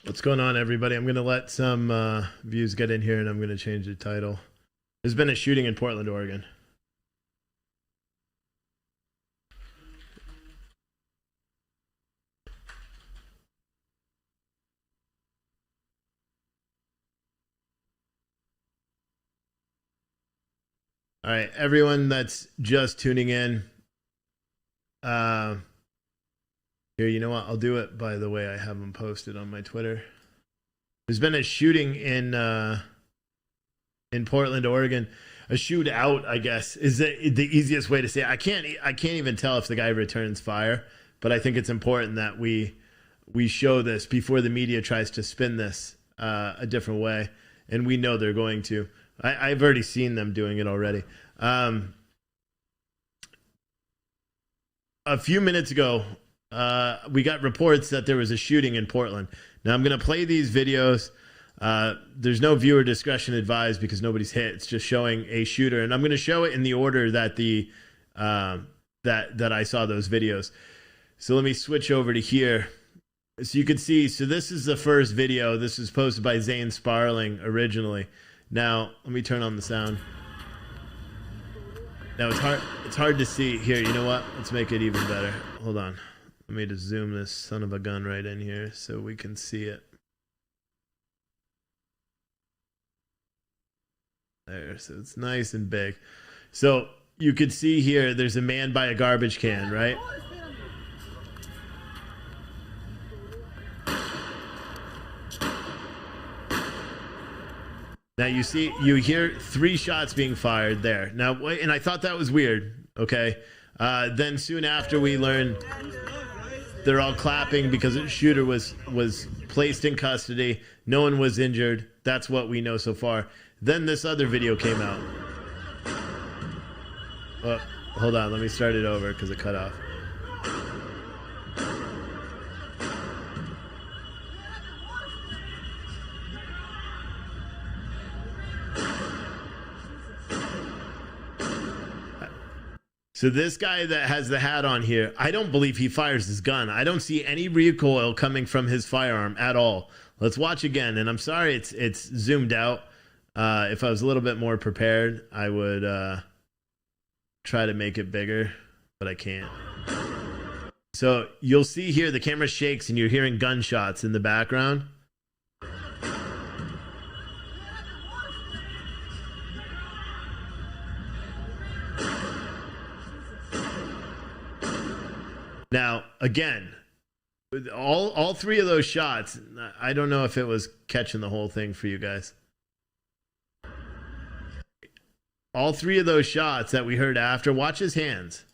What's going on, everybody? I'm going to let some views get in here, and I'm going to change the title. There's been a shooting in Portland, Oregon. All right, everyone that's just tuning in. Here, you know what? I'll do it by the way I have them posted on my Twitter. There's been a shooting in Portland, Oregon. A shootout, I guess, is the easiest way to say it. I can't even tell if the guy returns fire, but I think it's important that we show this before the media tries to spin this a different way, and we know they're going to. I've already seen them doing it already. A few minutes ago, we got reports that there was a shooting in Portland. Now I'm going to play these videos. There's no viewer discretion advised because nobody's hit. It's just showing a shooter, and I'm going to show it in the order that that I saw those videos. So let me switch over to here, so you can see. So this is the first video. This was posted by Zane Sparling originally. Now let me turn on the sound. Now it's hard to see here. You know what? Let's make it even better. Hold on. Let me just zoom this son of a gun right in here so we can see it. There, so it's nice and big. So you could see here, there's a man by a garbage can, right? Now you hear 3 shots being fired there. Now, and I thought that was weird. Okay. Then soon after, we learn they're all clapping because the shooter was placed in custody. No one was injured. That's what we know so far. Then this other video came out. Oh, hold on. Let me start it over because it cut off. So this guy that has the hat on here, I don't believe he fires his gun. I don't see any recoil coming from his firearm at all. Let's watch again. And I'm sorry it's zoomed out. If I was a little bit more prepared, I would try to make it bigger, but I can't. So you'll see here the camera shakes and you're hearing gunshots in the background. Now, again, all 3 of those shots, I don't know if it was catching the whole thing for you guys. All 3 of those shots that we heard after, watch his hands.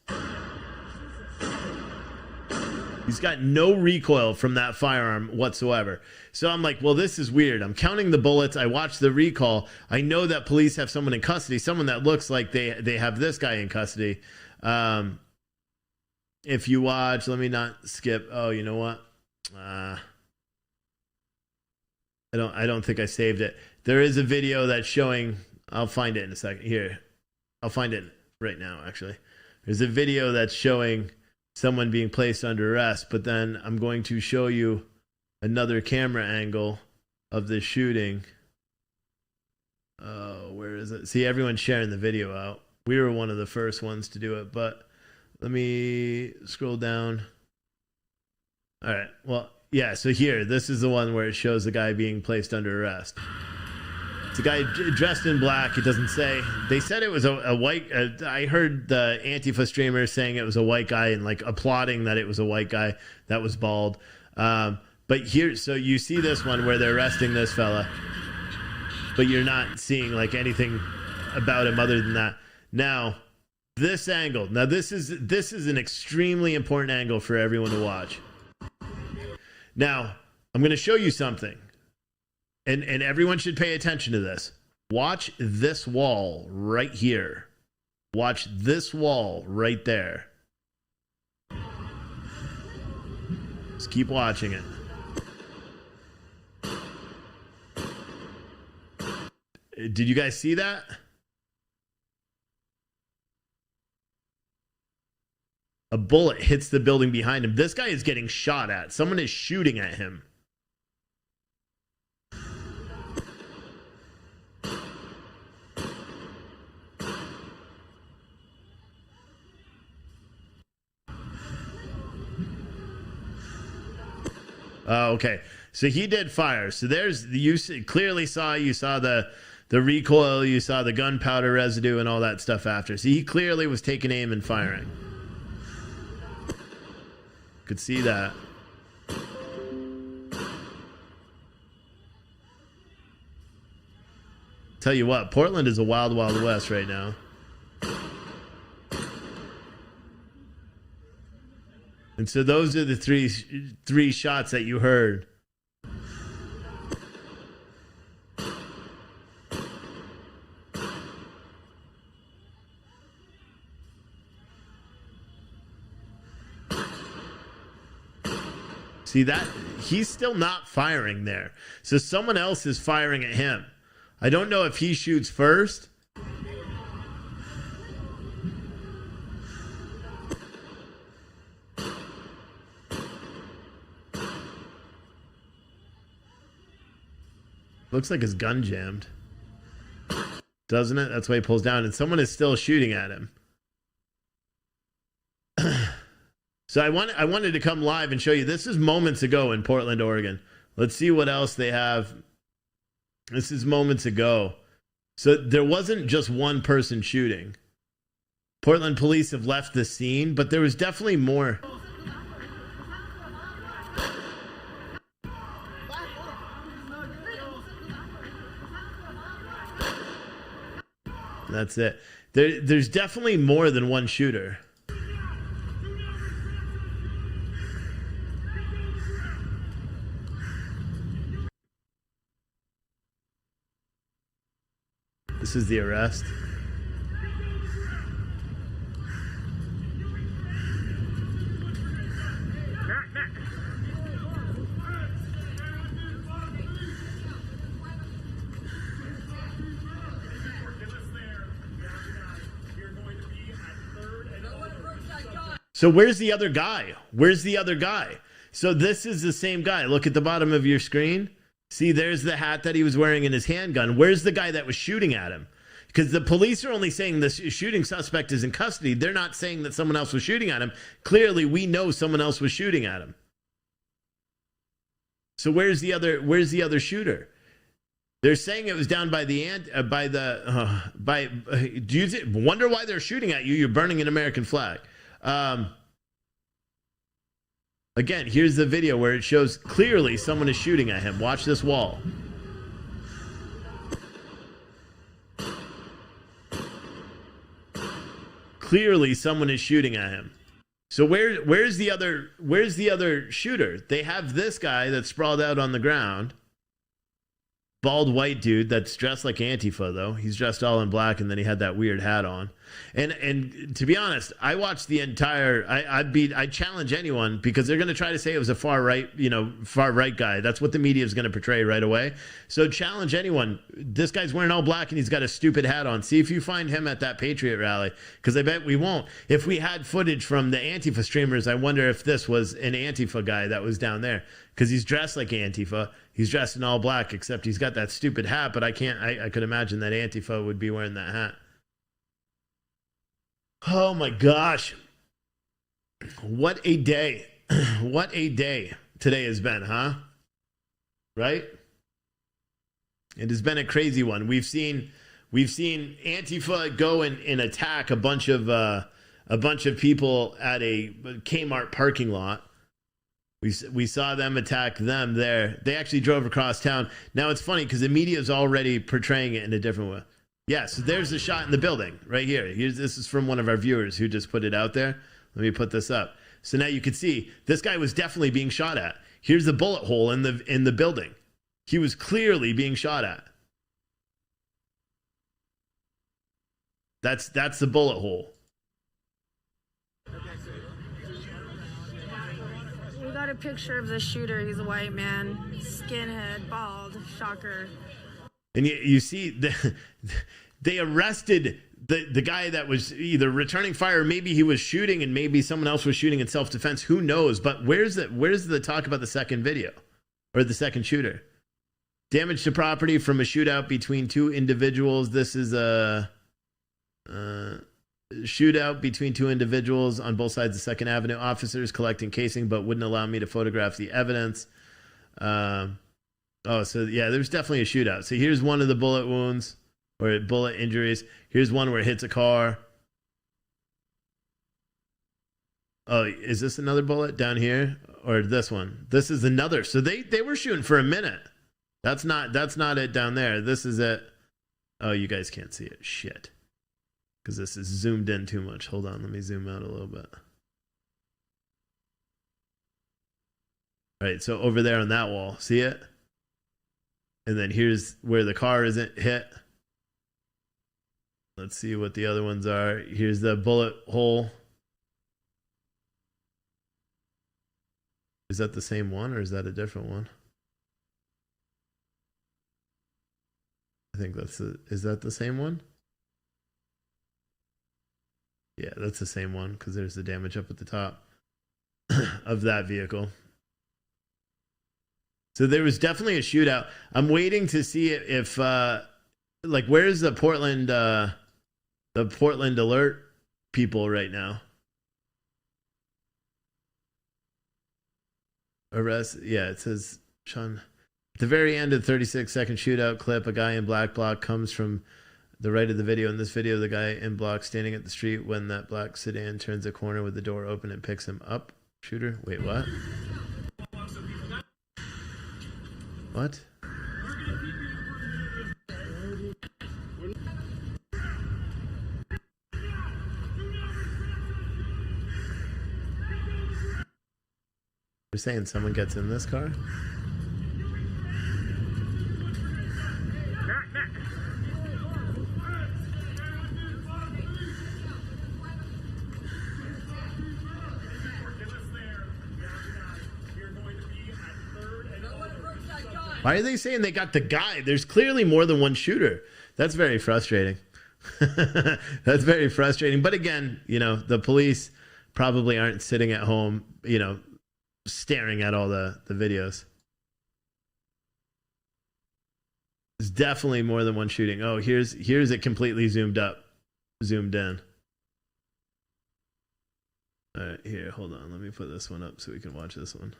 He's got no recoil from that firearm whatsoever. So I'm like, well, this is weird. I'm counting the bullets. I watched the recall. I know that police have someone in custody, someone that looks like they have this guy in custody. If you watch, let me not skip. Oh, you know what? I don't think I saved it. There is a video that's showing. I'll find it in a second. Here, I'll find it right now. Actually, there's a video that's showing someone being placed under arrest. But then I'm going to show you another camera angle of the shooting. Oh, where is it? See, everyone's sharing the video out. We were one of the first ones to do it, but. Let me scroll down. All right. Well, yeah. So here, this is the one where it shows the guy being placed under arrest. It's a guy dressed in black. It doesn't say. They said it was a white. I heard the Antifa streamers saying it was a white guy and like applauding that it was a white guy that was bald. But here, so you see this one where they're arresting this fella, but you're not seeing like anything about him other than that. Now. This angle. Now this is an extremely important angle for everyone to watch. Now, I'm going to show you something. And everyone should pay attention to this. Watch this wall right here. Watch this wall right there. Just keep watching it. Did you guys see that? A bullet hits the building behind him. This guy is getting shot at. Someone is shooting at him. Okay. So he did fire. So there's clearly saw the recoil, you saw the gunpowder residue and all that stuff after. So he clearly was taking aim and firing. Could see that. Tell you what, Portland is a wild, wild west right now. And so those are the three shots that you heard. See that? He's still not firing there. So someone else is firing at him. I don't know if he shoots first. Looks like his gun jammed. Doesn't it? That's why he pulls down. And someone is still shooting at him. So I wanted to come live and show you. This is moments ago in Portland, Oregon. Let's see what else they have. This is moments ago. So there wasn't just one person shooting. Portland police have left the scene, but there was definitely more. That's it. There's definitely more than one shooter. This is the arrest. So where's the other guy? Where's the other guy? So this is the same guy. Look at the bottom of your screen. See, there's the hat that he was wearing in his handgun. Where's the guy that was shooting at him? Because the police are only saying the shooting suspect is in custody. They're not saying that someone else was shooting at him. Clearly, we know someone else was shooting at him. So where's the other shooter? They're saying it was down by the do you wonder why they're shooting at you? You're burning an American flag. Again, here's the video where it shows clearly someone is shooting at him. Watch this wall. Clearly someone is shooting at him. So where's the other shooter? They have this guy that's sprawled out on the ground. Bald white dude that's dressed like Antifa, though. He's dressed all in black, and then he had that weird hat on. And to be honest, I watched the entire. I challenge anyone, because they're going to try to say it was a far right guy. That's what the media is going to portray right away. So challenge anyone. This guy's wearing all black and he's got a stupid hat on. See if you find him at that Patriot rally, because I bet we won't. If we had footage from the Antifa streamers, I wonder if this was an Antifa guy that was down there, because he's dressed like Antifa. He's dressed in all black, except he's got that stupid hat, but I could imagine that Antifa would be wearing that hat. Oh my gosh. What a day. What a day today has been, huh? Right? It has been a crazy one. We've seen Antifa go and attack a bunch of people at a Kmart parking lot. We saw them attack them there. They actually drove across town. Now it's funny because the media is already portraying it in a different way. Yeah, so there's a shot in the building right here. This is from one of our viewers who just put it out there. Let me put this up. So now you can see this guy was definitely being shot at. Here's the bullet hole in the building. He was clearly being shot at. That's the bullet hole. We got a picture of the shooter. He's a white man, skinhead, bald, shocker. And you see, they arrested the guy that was either returning fire, maybe he was shooting, and maybe someone else was shooting in self-defense. Who knows? But where's the talk about the second video or the second shooter? Damage to property from a shootout between two individuals. This is a shootout between two individuals on both sides of 2nd Avenue. Officers collecting casing but wouldn't allow me to photograph the evidence. Oh, so yeah, there's definitely a shootout. So here's one of the bullet wounds or bullet injuries. Here's one where it hits a car. Oh, is this another bullet down here or this one? This is another. So they were shooting for a minute. That's not it down there. This is it. Oh, you guys can't see it. Shit. Because this is zoomed in too much. Hold on, let me zoom out a little bit. All right, so over there on that wall, see it? And then here's where the car isn't hit. Let's see what the other ones are. Here's the bullet hole. Is that the same one or is that a different one? I think is that the same one? Yeah, that's the same one because there's the damage up at the top of that vehicle. So there was definitely a shootout. I'm waiting to see if like, where's the Portland alert people right now? Arrest. Yeah, it says Sean. At the very end of the 36-second shootout clip, a guy in black block comes from the right of the video. In this video, the guy in block standing at the street when that black sedan turns a corner with the door open and picks him up. Shooter. Wait, what? What? You're saying someone gets in this car? Why are they saying they got the guy? There's clearly more than one shooter. That's very frustrating. That's very frustrating. But again, you know, the police probably aren't sitting at home, you know, staring at all the videos. There's definitely more than one shooting. Oh, here's it completely zoomed in. All right, here, hold on. Let me put this one up so we can watch this one.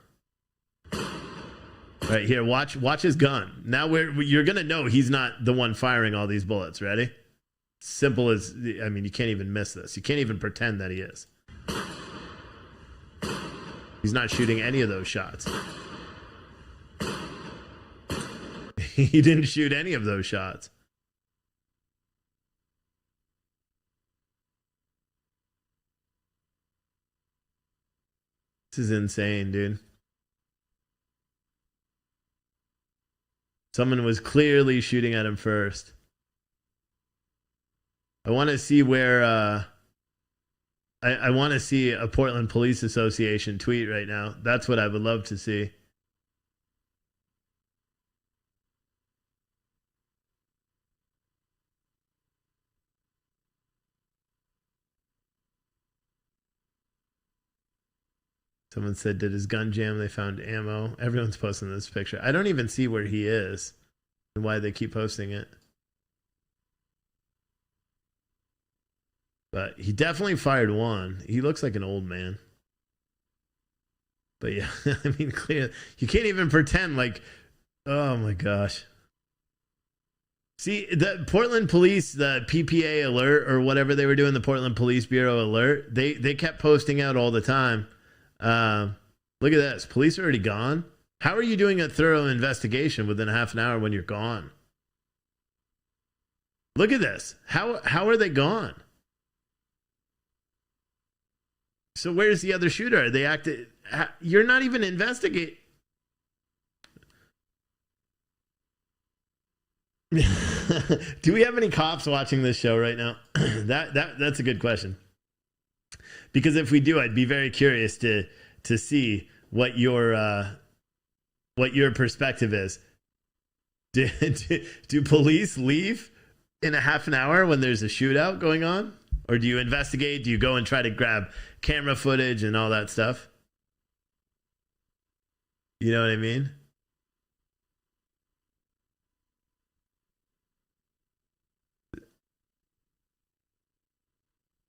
All right, here, watch his gun. Now you're gonna know he's not the one firing all these bullets. Ready? Simple as, I mean, you can't even miss this. You can't even pretend that he is. He's not shooting any of those shots. He didn't shoot any of those shots. This is insane, dude. Someone was clearly shooting at him first. I want to see where I want to see a Portland Police Association tweet right now. That's what I would love to see. Someone said, did his gun jam? They found ammo. Everyone's posting this picture. I don't even see where he is and why they keep posting it. But he definitely fired one. He looks like an old man. But yeah, I mean, clear. You can't even pretend like, oh my gosh. See, the Portland Police, the PPA alert or whatever they were doing, the Portland Police Bureau alert, they kept posting out all the time. Look at this. Police are already gone. How are you doing a thorough investigation within a half an hour when you're gone? Look at this. How are they gone? So where's the other shooter? They acted. You're not even investigating. Do we have any cops watching this show right now? That's a good question. Because if we do, I'd be very curious to see what your perspective is. Do police leave in a half an hour when there's a shootout going on? Or do you investigate? Do you go and try to grab camera footage and all that stuff? You know what I mean?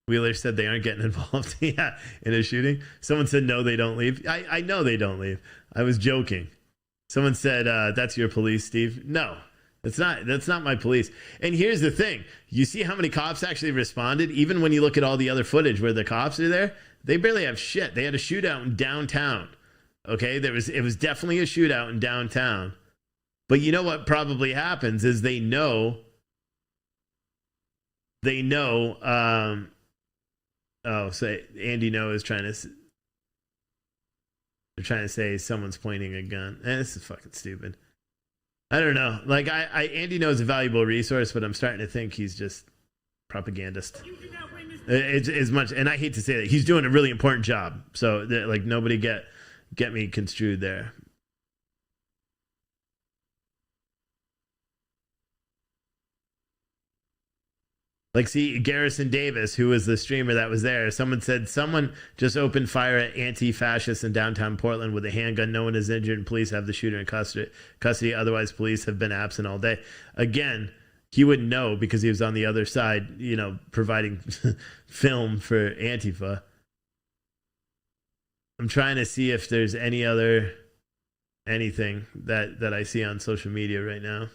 Wheeler said they aren't getting involved in a shooting. Someone said no, they don't leave. I know they don't leave. I was joking. Someone said, that's your police, Steve. No, that's not my police. And here's the thing. You see how many cops actually responded? Even when you look at all the other footage where the cops are there, they barely have shit. They had a shootout in downtown. Okay, it was definitely a shootout in downtown. But you know what probably happens is they know, say Andy No is trying to, they're trying to say someone's pointing a gun. This is fucking stupid. I don't know. Like Andy No is a valuable resource, but I'm starting to think he's just propagandist. It's as much, and I hate to say that he's doing a really important job. So like nobody get me construed there. Like, see, Garrison Davis, who was the streamer that was there, someone said someone just opened fire at anti-fascists in downtown Portland with a handgun. No one is injured, and police have the shooter in custody. Otherwise, police have been absent all day. Again, he wouldn't know because he was on the other side, providing film for Antifa. I'm trying to see if there's anything that I see on social media right now.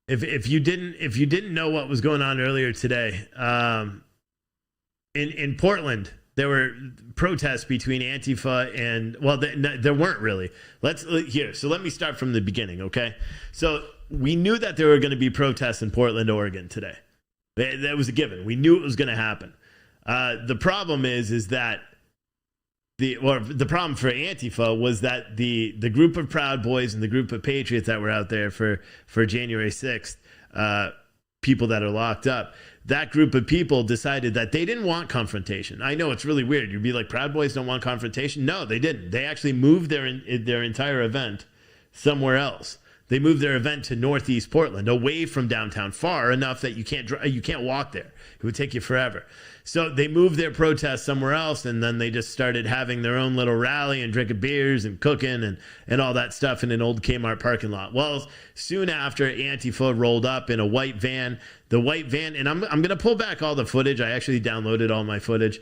If you didn't know what was going on earlier today, in Portland, there were protests between Antifa and, well, there weren't really. So let me start from the beginning, okay? So we knew that there were going to be protests in Portland, Oregon today. That was a given. We knew it was going to happen. The problem is that the problem for Antifa was that the group of Proud Boys and the group of patriots that were out there for January 6th, people that are locked up, that group of people decided that they didn't want confrontation. I know it's really weird. You'd be like, Proud Boys don't want confrontation. No, they didn't. They actually moved their entire event somewhere else. They moved their event to Northeast Portland, away from downtown, far enough that you can't walk there. It would take you forever. So they moved their protest somewhere else, and then they just started having their own little rally and drinking beers and cooking and all that stuff in an old Kmart parking lot. Well, soon after, Antifa rolled up in a white van. The white van, and I'm going to pull back all the footage. I actually downloaded all my footage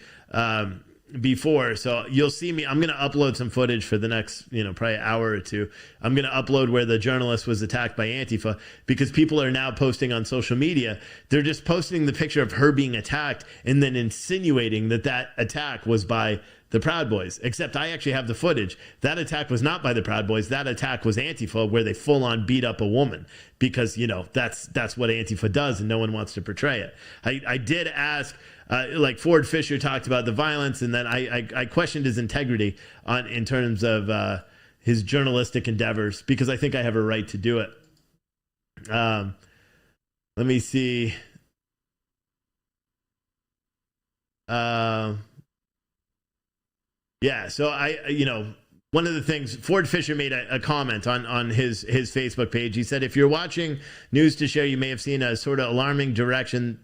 before, so you'll see me. I'm going to upload some footage for the next, probably hour or two. I'm going to upload where the journalist was attacked by Antifa, because people are now posting on social media. They're just posting the picture of her being attacked and then insinuating that attack was by the Proud Boys. Except I actually have the footage. That attack was not by the Proud Boys. That attack was Antifa, where they full on beat up a woman, because that's what Antifa does, and no one wants to portray it. I did ask. Like Ford Fisher talked about the violence, and then I questioned his integrity in terms of his journalistic endeavors, because I think I have a right to do it. Let me see. Yeah, so one of the things, Ford Fisher made a comment on his Facebook page. He said, if you're watching News to Share, you may have seen a sort of alarming direction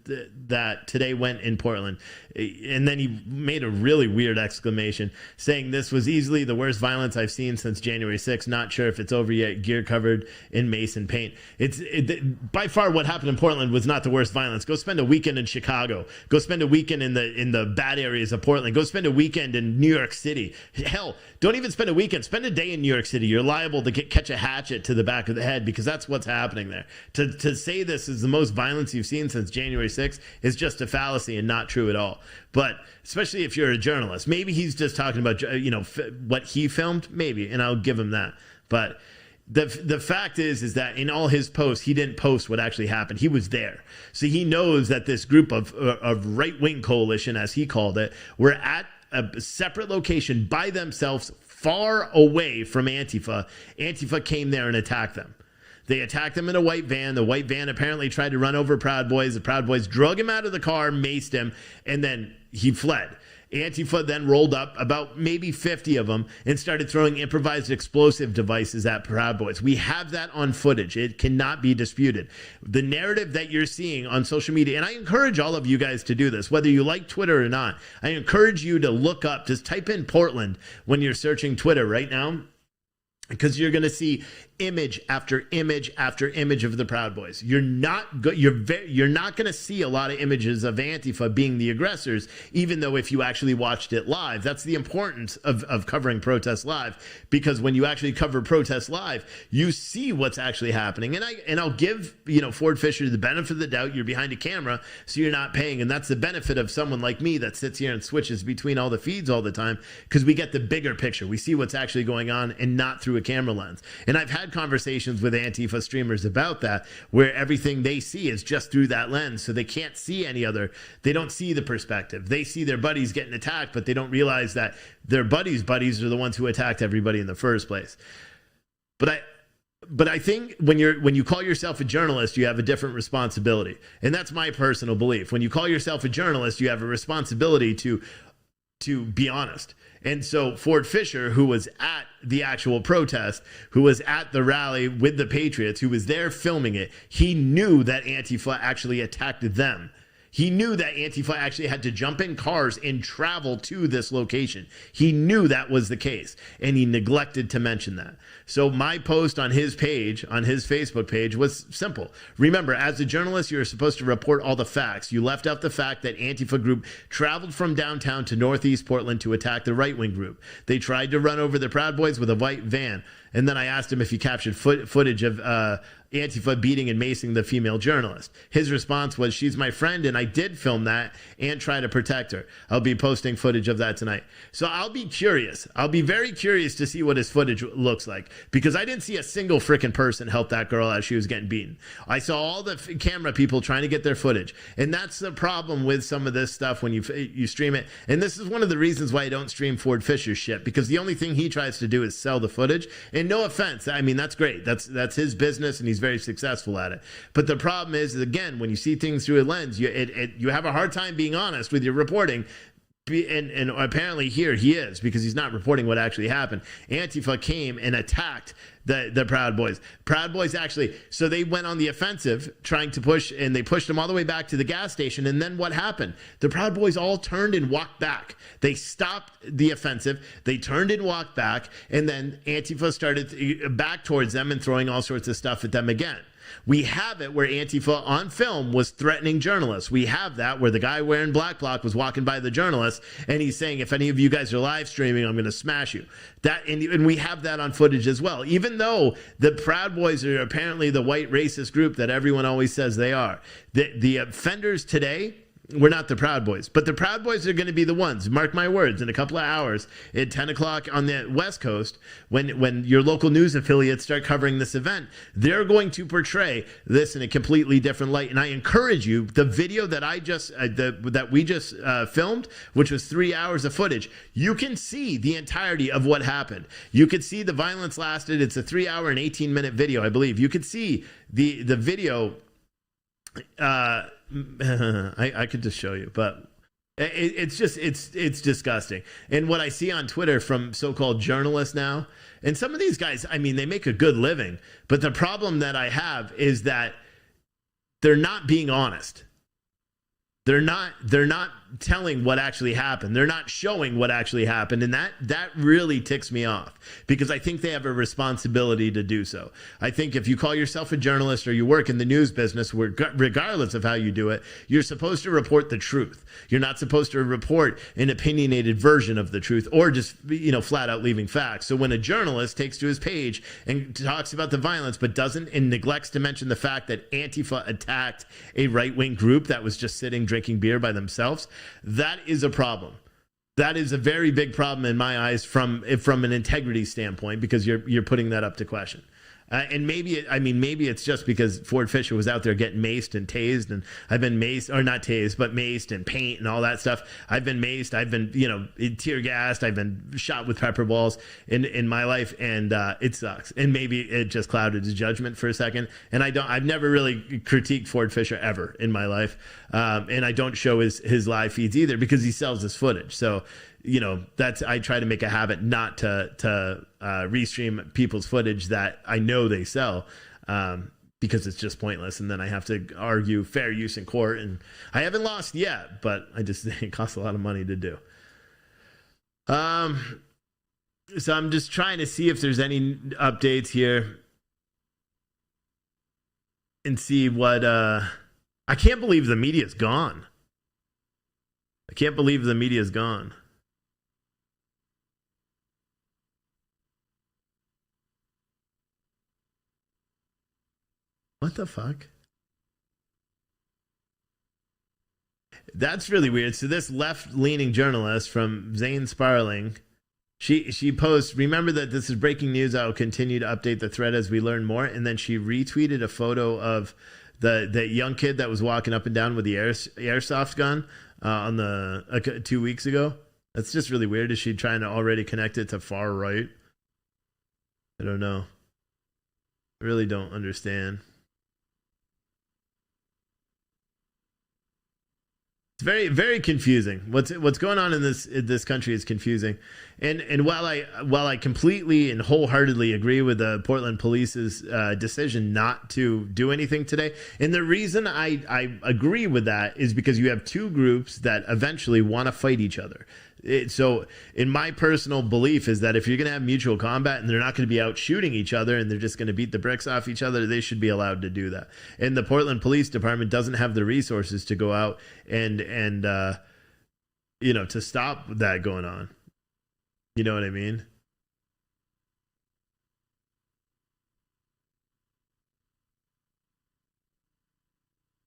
that today went in Portland. And then he made a really weird exclamation, saying this was easily the worst violence I've seen since January 6th. Not sure if it's over yet. Gear covered in mace and paint. By far what happened in Portland was not the worst violence. Go spend a weekend in Chicago. Go spend a weekend in the bad areas of Portland. Go spend a weekend in New York City. Hell, don't even spend a weekend. Spend a day in New York City. You're liable to catch a hatchet to the back of the head, because that's what's happening there. To say this is the most violence you've seen since January 6th is just a fallacy and not true at all. But especially if you're a journalist, maybe he's just talking about what he filmed, maybe, and I'll give him that. But the fact is that in all his posts, he didn't post what actually happened. He was there, so he knows that this group of right-wing coalition, as he called it, were at a separate location by themselves, far away from Antifa. Antifa came there and attacked them. They attacked him in a white van. The white van apparently tried to run over Proud Boys. The Proud Boys drug him out of the car, maced him, and then he fled. Antifa then rolled up, about maybe 50 of them, and started throwing improvised explosive devices at Proud Boys. We have that on footage. It cannot be disputed. The narrative that you're seeing on social media, and I encourage all of you guys to do this, whether you like Twitter or not, I encourage you to look up, just type in Portland when you're searching Twitter right now, because you're going to see image after image after image of the Proud Boys. You're not going to see a lot of images of Antifa being the aggressors, even though if you actually watched it live. That's the importance of covering protests live, because when you actually cover protests live, you see what's actually happening. And I'll give, Ford Fischer the benefit of the doubt. You're behind a camera, so you're not paying, and that's the benefit of someone like me that sits here and switches between all the feeds all the time, because we get the bigger picture. We see what's actually going on and not through a camera lens. And I've had conversations with Antifa streamers about that, where everything they see is just through that lens, so they can't see they don't see the perspective. They see their buddies getting attacked, but they don't realize that their buddies are the ones who attacked everybody in the first place. But I think when you call yourself a journalist, you have a different responsibility. And that's my personal belief. When you call yourself a journalist, you have a responsibility to be honest. And so Ford Fischer, who was at the actual protest, who was at the rally with the Patriots, who was there filming it, he knew that Antifa actually attacked them. He knew that Antifa actually had to jump in cars and travel to this location. He knew that was the case, and he neglected to mention that. So my post on his page, on his Facebook page, was simple. Remember, as a journalist, you're supposed to report all the facts. You left out the fact that Antifa group traveled from downtown to Northeast Portland to attack the right-wing group. They tried to run over the Proud Boys with a white van. And then I asked him if he captured footage of Antifa beating and macing the female journalist. His response was, "She's my friend, and I did film that and try to protect her. I'll be posting footage of that tonight." So I'll be curious. I'll be very curious to see what his footage looks like, because I didn't see a single freaking person help that girl as she was getting beaten. I saw all the camera people trying to get their footage. And that's the problem with some of this stuff when you stream it. And this is one of the reasons why I don't stream Ford Fischer's shit, because the only thing he tries to do is sell the footage. And no offense, I mean, that's great. That's his business, and he's very successful at it. But the problem is, again, when you see things through a lens, you have a hard time being honest with your reporting. And apparently here he is, because he's not reporting what actually happened. Antifa came and attacked the Proud Boys. Proud Boys actually, so they went on the offensive trying to push, and they pushed them all the way back to the gas station. And then what happened? The Proud Boys all turned and walked back. They stopped the offensive. They turned and walked back. And then Antifa started back towards them and throwing all sorts of stuff at them again. We have it where Antifa on film was threatening journalists. We have that where the guy wearing black bloc was walking by the journalists, and he's saying, "If any of you guys are live streaming, I'm going to smash you." And we have that on footage as well. Even though the Proud Boys are apparently the white racist group that everyone always says they are, the offenders today were not the Proud Boys, but the Proud Boys are going to be the ones, mark my words, in a couple of hours at 10 o'clock on the West Coast, when your local news affiliates start covering this event, they're going to portray this in a completely different light. And I encourage you, the video that we just filmed, which was 3 hours of footage, you can see the entirety of what happened. You could see the violence lasted. It's a 3 hour and 18-minute video, I believe. You could see the video. I could just show you, but it's disgusting. And what I see on Twitter from so-called journalists now, and some of these guys, I mean, they make a good living, but the problem that I have is that they're not being honest. They're not telling what actually happened. They're not showing what actually happened. And that really ticks me off, because I think they have a responsibility to do so. I think if you call yourself a journalist or you work in the news business, regardless of how you do it, you're supposed to report the truth. You're not supposed to report an opinionated version of the truth, or just, flat out leaving facts. So when a journalist takes to his page and talks about the violence, but doesn't and neglects to mention the fact that Antifa attacked a right-wing group that was just sitting drinking beer by themselves, that is a problem. That is a very big problem in my eyes from an integrity standpoint, because you're putting that up to question. And maybe it's just because Ford Fischer was out there getting maced and tased, and I've been maced, or not tased, but maced and paint and all that stuff. I've been maced, I've been, tear gassed, I've been shot with pepper balls in my life, and it sucks. And maybe it just clouded his judgment for a second. And I've never really critiqued Ford Fischer ever in my life. And I don't show his live feeds either, because he sells his footage. So, I try to make a habit not to restream people's footage that I know they sell, because it's just pointless. And then I have to argue fair use in court, and I haven't lost yet, but it costs a lot of money to do. So I'm just trying to see if there's any updates here and see what I can't believe the media's gone. I can't believe the media's gone. What the fuck? That's really weird. So this left-leaning journalist from Zane Sparling, she posts, remember that this is breaking news. I will continue to update the thread as we learn more. And then she retweeted a photo of the young kid that was walking up and down with the airsoft gun on the 2 weeks ago. That's just really weird. Is she trying to already connect it to far right? I don't know. I really don't understand. It's very, very confusing. What's going on in this country is confusing, and while I completely and wholeheartedly agree with the Portland Police's decision not to do anything today, and the reason I agree with that is because you have two groups that eventually want to fight each other. So in my personal belief is that if you're going to have mutual combat and they're not going to be out shooting each other and they're just going to beat the bricks off each other, they should be allowed to do that. And the Portland Police Department doesn't have the resources to go out and to stop that going on. You know what I mean?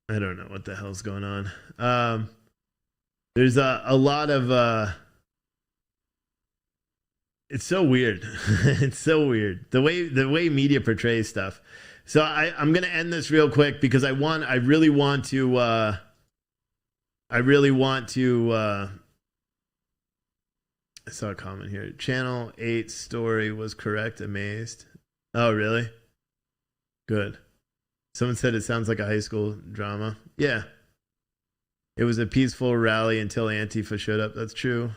I don't know what the hell's going on. There's a lot of it's so weird. It's so weird the way media portrays stuff. So I'm gonna end this real quick because I really want to I saw a comment here. Channel 8 story was correct. Amazed. Oh really? Good. Someone said it sounds like a high school drama. Yeah. It was a peaceful rally until Antifa showed up. That's true.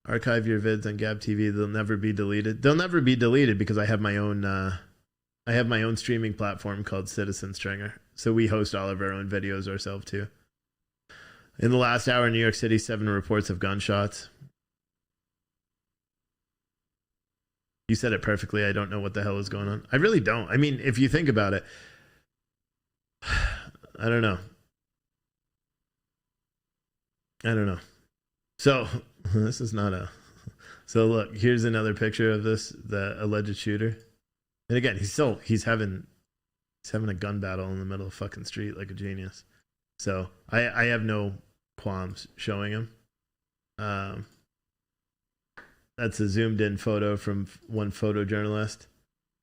Archive your vids on Gab TV. They'll never be deleted. They'll never be deleted because I have my own streaming platform called Citizen Stringer. So we host all of our own videos ourselves too. In the last hour in New York City, 7 reports of gunshots. You said it perfectly. I don't know what the hell is going on. I really don't. I mean, if you think about it, I don't know. So this is not a. So look, here's another picture of the alleged shooter. And again, he's having a gun battle in the middle of the fucking street like a genius. So I have no qualms showing him. That's a zoomed in photo from one photojournalist.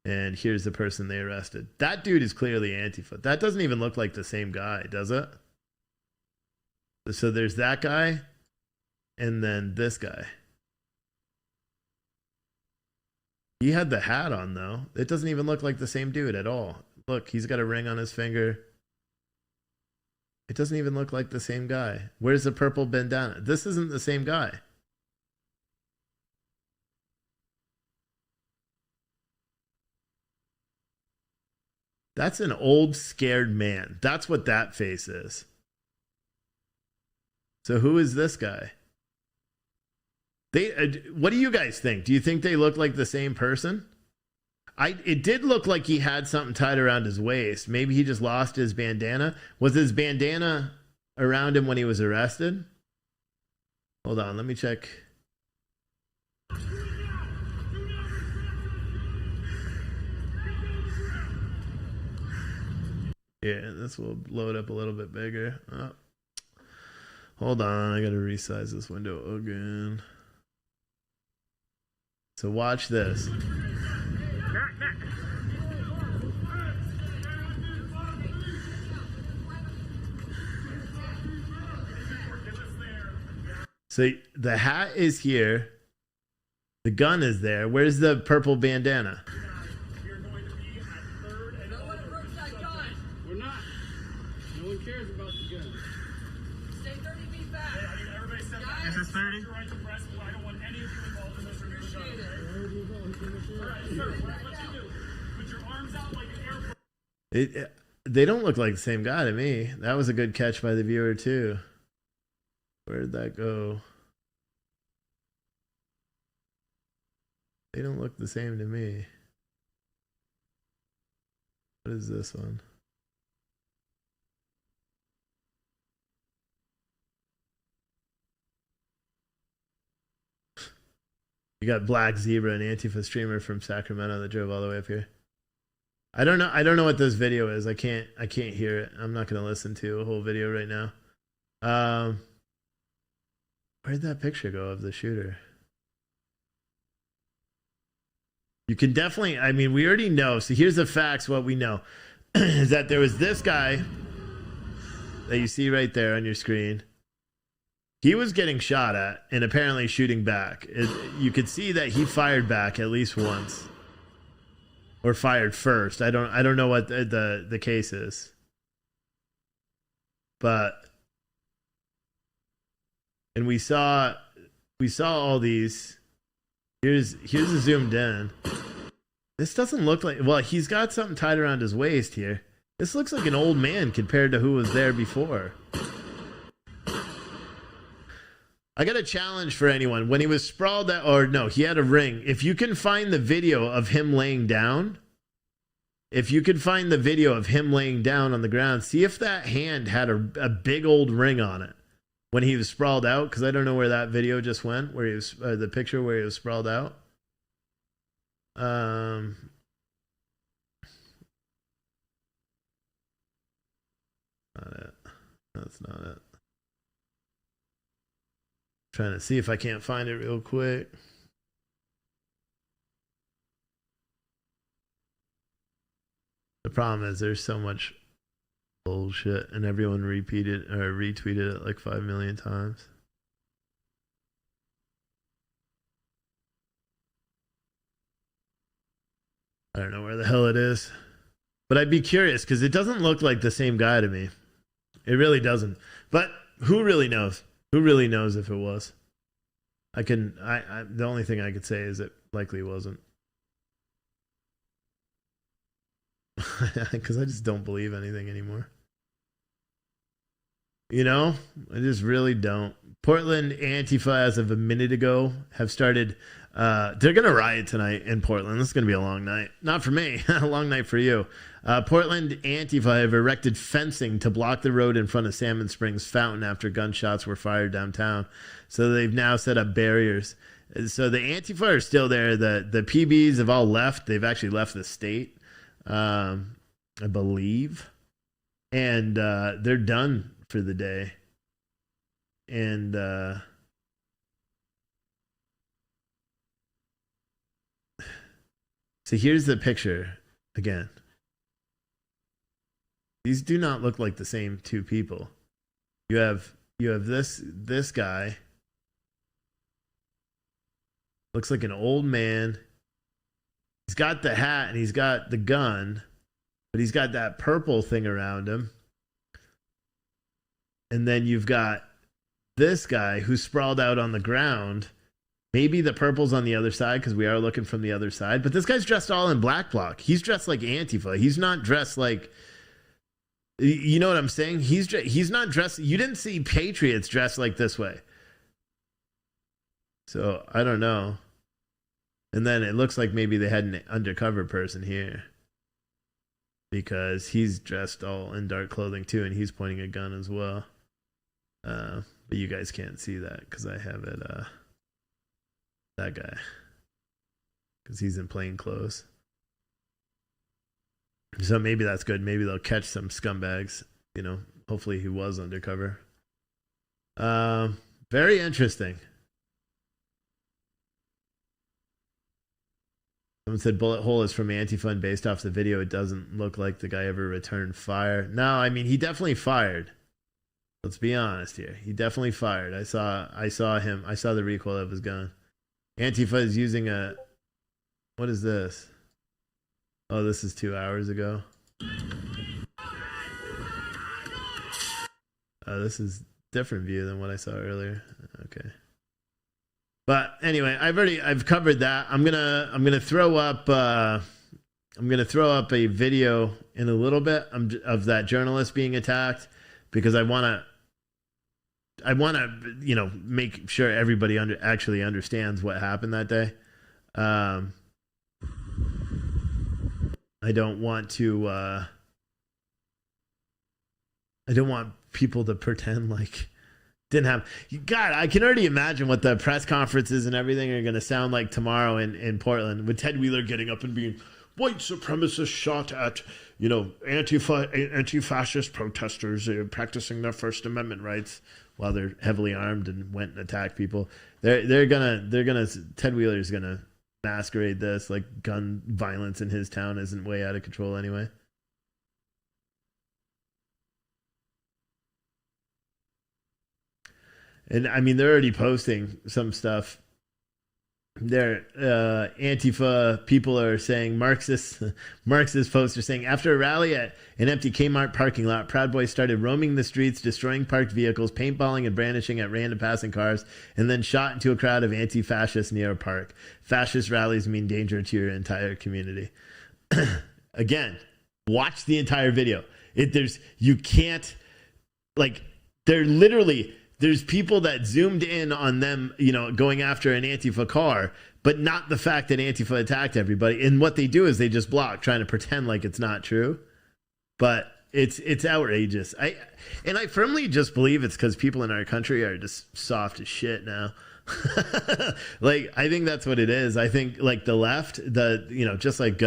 And here's the person they arrested. That dude is clearly Antifa. That doesn't even look like the same guy, does it? So there's that guy. And then this guy. He had the hat on, though. It doesn't even look like the same dude at all. Look, he's got a ring on his finger. It doesn't even look like the same guy. Where's the purple bandana? This isn't the same guy. That's an old, scared man. That's what that face is. So who is this guy? What do you guys think? Do you think they look like the same person? It did look like he had something tied around his waist. Maybe he just lost his bandana. Was his bandana around him when he was arrested? Hold on, let me check. Yeah, this will load up a little bit bigger. Oh. Hold on, I gotta resize this window again. So watch this. So the hat is here. The gun is there. Where's the purple bandana? You're going to be at third and no one approach that gun. We're not. No one cares about the gun. Stay 30 feet back. Hey, everybody step back. Is this 30? Right to press. I don't want any of you involved in this or your gun. All right, sir. What you do? Put your arms out like an airplane. They don't look like the same guy to me. That was a good catch by the viewer too. Where'd that go? They don't look the same to me. What is this one? You got Black Zebra, an Antifa streamer from Sacramento that drove all the way up here. I don't know what this video is. I can't hear it. I'm not gonna listen to a whole video right now. Where'd that picture go of the shooter? You can definitely, I mean, we already know. So here's the facts. What we know is that there was this guy that you see right there on your screen. He was getting shot at and apparently shooting back. You could see that he fired back at least once, or fired first. I don't know what the case is, but and we saw all these. Here's a zoomed in. This doesn't look like, well, he's got something tied around his waist here. This looks like an old man compared to who was there before. I got a challenge for anyone. When he was sprawled out, or no, he had a ring. If you can find the video of him laying down, on the ground, see if that hand had a big old ring on it when he was sprawled out, because I don't know where that video just went, where he was, the picture where he was sprawled out. Not it. That's not it. Trying to see if I can't find it real quick. The problem is there's so much bullshit and everyone repeated or retweeted it like 5 million times. I don't know where the hell it is, but I'd be curious because it doesn't look like the same guy to me. It really doesn't. But who really knows? Who really knows if it was? The only thing I could say is it likely wasn't. Because I just don't believe anything anymore. You know, I just really don't. Portland Antifa, as of a minute ago, have started. They're going to riot tonight in Portland. This is going to be a long night. Not for me. A long night for you. Portland Antifa have erected fencing to block the road in front of Salmon Springs Fountain after gunshots were fired downtown. So they've now set up barriers. So the Antifa are still there. The PBs have all left. They've actually left the state, I believe. And they're done for the day. And so here's the picture again. These do not look like the same two people. You have this guy. Looks like an old man. He's got the hat and he's got the gun, but he's got that purple thing around him. And then you've got this guy who's sprawled out on the ground. Maybe the purple's on the other side because we are looking from the other side. But this guy's dressed all in black bloc. He's dressed like Antifa. He's not dressed like, you know what I'm saying? He's not dressed. You didn't see patriots dressed like this way. So I don't know. And then it looks like maybe they had an undercover person here, because he's dressed all in dark clothing too, and he's pointing a gun as well. But you guys can't see that because I have it, that guy, because he's in plain clothes. So maybe that's good. Maybe they'll catch some scumbags. You know, hopefully he was undercover. Very interesting. Someone said bullet hole is from Antifa, and based off the video, it doesn't look like the guy ever returned fire. No, I mean, he definitely fired. Let's be honest here. He definitely fired. I saw him. I saw the recoil of his gun. Antifa is using a, what is this? Oh, this is 2 hours ago. This is different view than what I saw earlier. Okay. But anyway, I've covered that. I'm gonna throw up a video in a little bit of that journalist being attacked, because I wanna make sure everybody actually understands what happened that day. I don't want to. I don't want people to pretend like didn't have. God, I can already imagine what the press conferences and everything are going to sound like tomorrow in Portland, with Ted Wheeler getting up and being, white supremacists shot at, anti-fascist protesters practicing their First Amendment rights while they're heavily armed and went and attacked people. They're gonna Ted Wheeler's gonna masquerade this like gun violence in his town isn't way out of control anyway. And I mean, they're already posting some stuff. Their Antifa people are saying, Marxist posts are saying, after a rally at an empty Kmart parking lot, Proud Boys started roaming the streets, destroying parked vehicles, paintballing and brandishing at random passing cars, and then shot into a crowd of anti-fascists near a park. Fascist rallies mean danger to your entire community. Again, watch the entire video. You can't, like, they're literally... There's people that zoomed in on them, going after an Antifa car, but not the fact that Antifa attacked everybody. And what they do is they just block, trying to pretend like it's not true. But it's outrageous. I firmly just believe it's because people in our country are just soft as shit now. Like, I think that's what it is. I think, like, the left, just like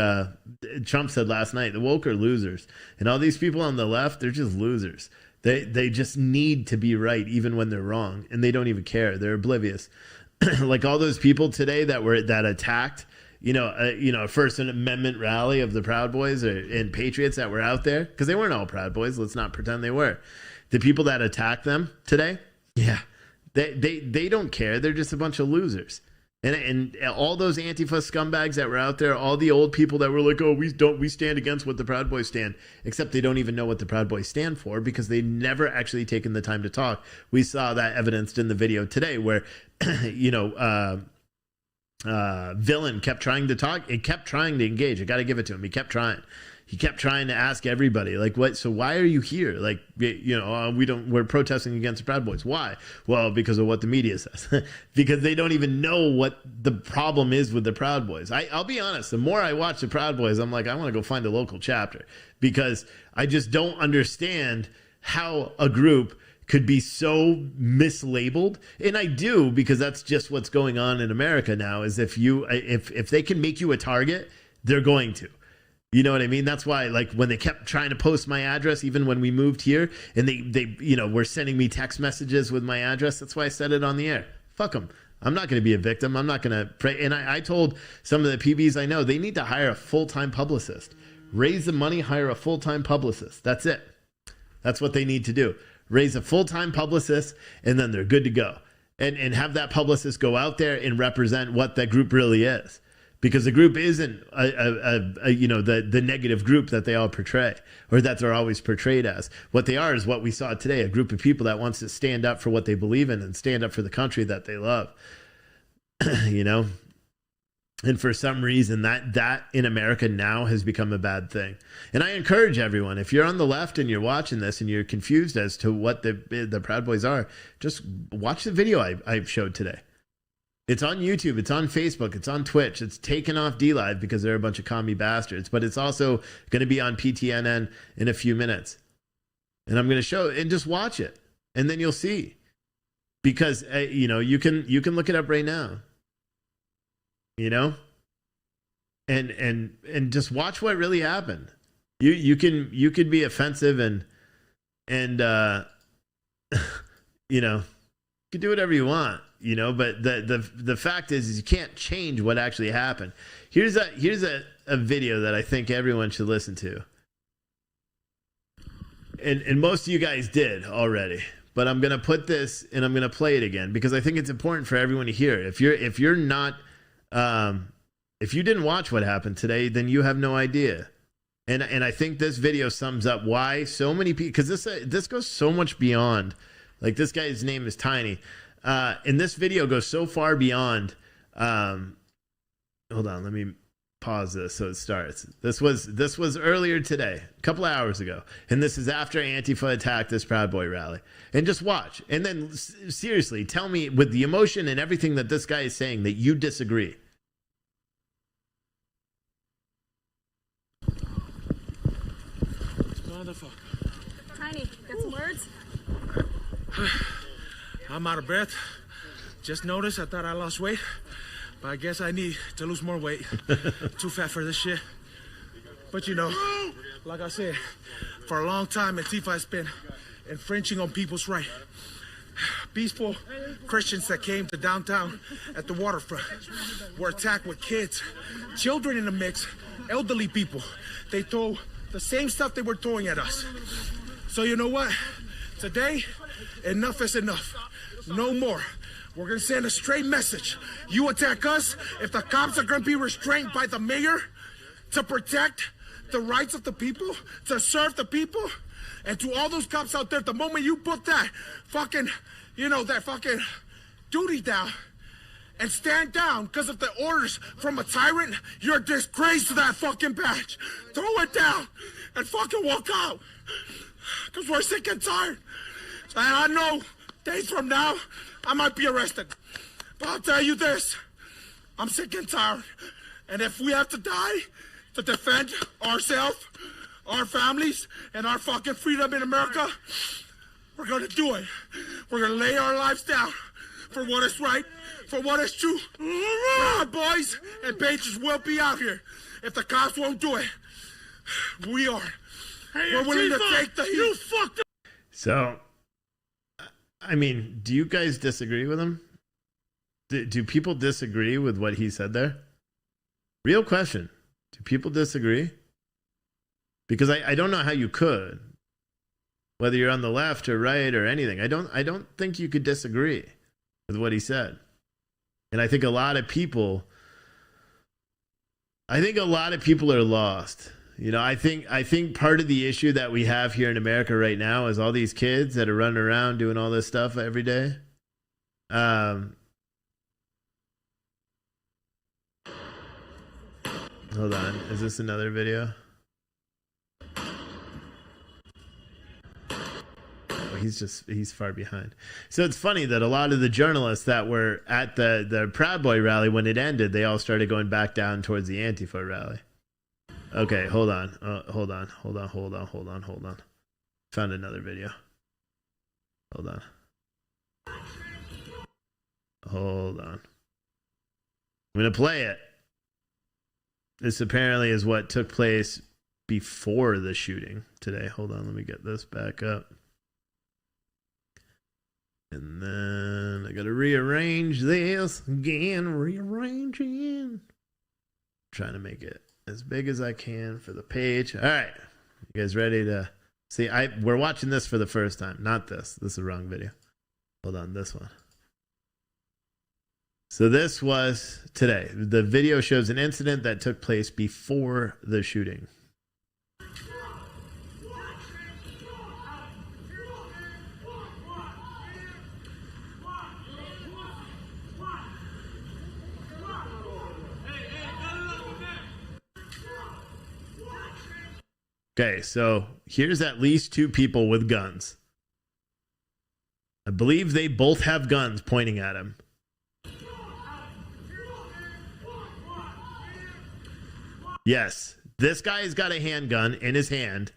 Trump said last night, the woke are losers. And all these people on the left, they're just losers. They just need to be right even when they're wrong, and they don't even care. They're oblivious. Like all those people today that attacked, a First Amendment rally of the Proud Boys and Patriots that were out there, because they weren't all Proud Boys. Let's not pretend they were. The people that attacked them today, yeah, they don't care. They're just a bunch of losers. And all those Antifa scumbags that were out there, all the old people that were like, oh, we stand against what the Proud Boys stand, except they don't even know what the Proud Boys stand for because they never actually taken the time to talk. We saw that evidenced in the video today where, Villain kept trying to talk. It kept trying to engage. I got to give it to him. He kept trying. He kept trying to ask everybody, like, what? So why are you here? Like, we're protesting against the Proud Boys. Why? Well, because of what the media says. Because they don't even know what the problem is with the Proud Boys. I'll be honest. The more I watch the Proud Boys, I'm like, I want to go find a local chapter because I just don't understand how a group could be so mislabeled. And I do, because that's just what's going on in America now, is if they can make you a target, they're going to. You know what I mean? That's why, like, when they kept trying to post my address, even when we moved here, and they were sending me text messages with my address, that's why I said it on the air. Fuck them. I'm not going to be a victim. I'm not going to pray. And I told some of the PBs I know, they need to hire a full-time publicist. Raise the money, hire a full-time publicist. That's it. That's what they need to do. Raise a full-time publicist, and then they're good to go. And have that publicist go out there and represent what that group really is. Because the group isn't the negative group that they all portray, or that they're always portrayed as. What they are is what we saw today, a group of people that wants to stand up for what they believe in and stand up for the country that they love. And for some reason that in America now has become a bad thing. And I encourage everyone, if you're on the left and you're watching this and you're confused as to what the Proud Boys are, just watch the video I showed today. It's on YouTube, it's on Facebook, it's on Twitch. It's taken off DLive because they're a bunch of commie bastards, but it's also going to be on PTNN in a few minutes. And I'm going to show, and just watch it, and then you'll see. Because you can look it up right now. And just watch what really happened. You could be offensive and you can do whatever you want. But the fact is you can't change what actually happened. Here's a video that I think everyone should listen to. And most of you guys did already, but I'm going to put this and I'm going to play it again because I think it's important for everyone to hear. If you're not, if you didn't watch what happened today, then you have no idea. And I think this video sums up why so many people, because this goes so much beyond, like this guy's name is Tiny. And this video goes so far beyond, hold on, let me pause this so it starts. This was earlier today, a couple of hours ago. And this is after Antifa attacked this Proud Boy rally. And just watch. And then seriously, tell me with the emotion and everything that this guy is saying that you disagree. Motherfucker. Tiny, got some words? I'm out of breath. Just noticed I thought I lost weight, but I guess I need to lose more weight. Too fat for this shit. But you know, like I said, for a long time Antifa has been infringing on people's right. Peaceful Christians that came to downtown at the waterfront were attacked with kids, children in the mix, elderly people. They throw the same stuff they were throwing at us. So you know what? Today, enough is enough. No more. We're gonna send a straight message. You attack us, if the cops are gonna be restrained by the mayor to protect the rights of the people, to serve the people, and to all those cops out there, the moment you put that fucking, that fucking duty down and stand down because of the orders from a tyrant, you're a disgrace to that fucking badge. Throw it down and fucking walk out. Because we're sick and tired. And I know days from now, I might be arrested. But I'll tell you this, I'm sick and tired. And if we have to die to defend ourselves, our families, and our fucking freedom in America, we're gonna do it. We're gonna lay our lives down for what is right, for what is true. Our boys and bitches will be out here. If the cops won't do it, we are. We're willing to take the heat. You fucked up. So, I mean, do you guys disagree with him? Do people disagree with what he said there? Real question. Do people disagree? Because I don't know how you could, whether you're on the left or right or anything. I don't think you could disagree with what he said. And I think a lot of people are lost. I think part of the issue that we have here in America right now is all these kids that are running around doing all this stuff every day. Hold on. Is this another video? Oh, he's far behind. So it's funny that a lot of the journalists that were at the Proud Boy rally when it ended, they all started going back down towards the Antifa rally. Okay, hold on. Hold on. Found another video. Hold on. I'm going to play it. This apparently is what took place before the shooting today. Hold on, let me get this back up. And then I got to rearrange this again. Trying to make it as big as I can for the page. All right. You guys ready to see? We're watching this for the first time. Not this. This is the wrong video. Hold on, this one. So this was today. The video shows an incident that took place before the shooting. Okay, so here's at least two people with guns. I believe they both have guns pointing at him. Yes, this guy has got a handgun in his hand.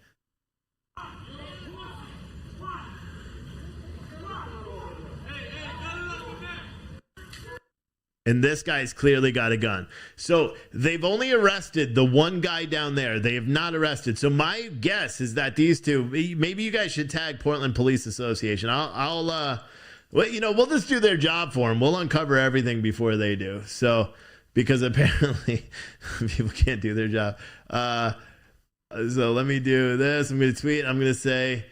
And this guy's clearly got a gun. So they've only arrested the one guy down there. They have not arrested. So my guess is that these two, maybe you guys should tag Portland Police Association. We'll just do their job for them. We'll uncover everything before they do. So, because apparently people can't do their job. So let me do this. I'm going to tweet. I'm going to say,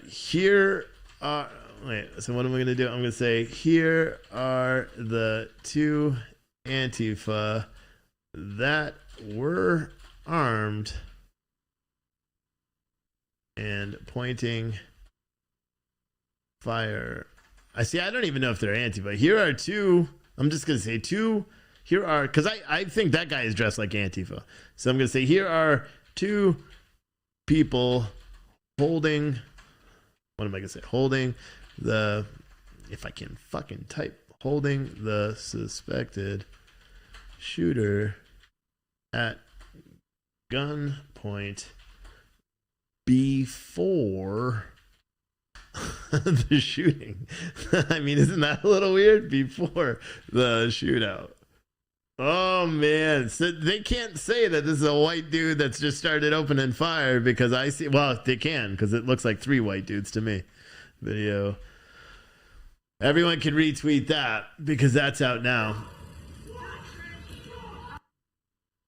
here are... Wait, so what am I going to do? I'm going to say, here are the two Antifa that were armed and pointing fire. I don't even know if they're Antifa. Here are two, I'm just going to say two, here are, because I think that guy is dressed like Antifa. So I'm going to say, here are two people holding, what am I going to say? Holding the, if I can fucking type, holding the suspected shooter at gunpoint before the shooting. I mean, isn't that a little weird? Before the shootout. Oh man, so they can't say that this is a white dude that's just started opening fire, because I see, well, they can, because it looks like 3 white dudes to me. Video. Everyone can retweet that because that's out now.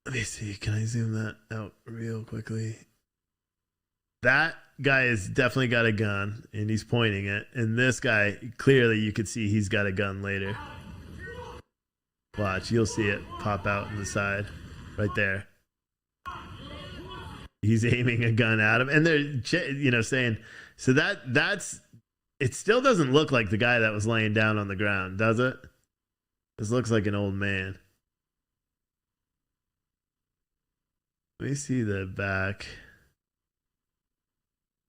Let me see, can I zoom that out real quickly? That guy has definitely got a gun and he's pointing it, and this guy, clearly you could see he's got a gun later. Watch, you'll see it pop out on the side right there. He's aiming a gun at him, and they're saying, so that's it. Still doesn't look like the guy that was laying down on the ground, does it? This looks like an old man. Let me see the back.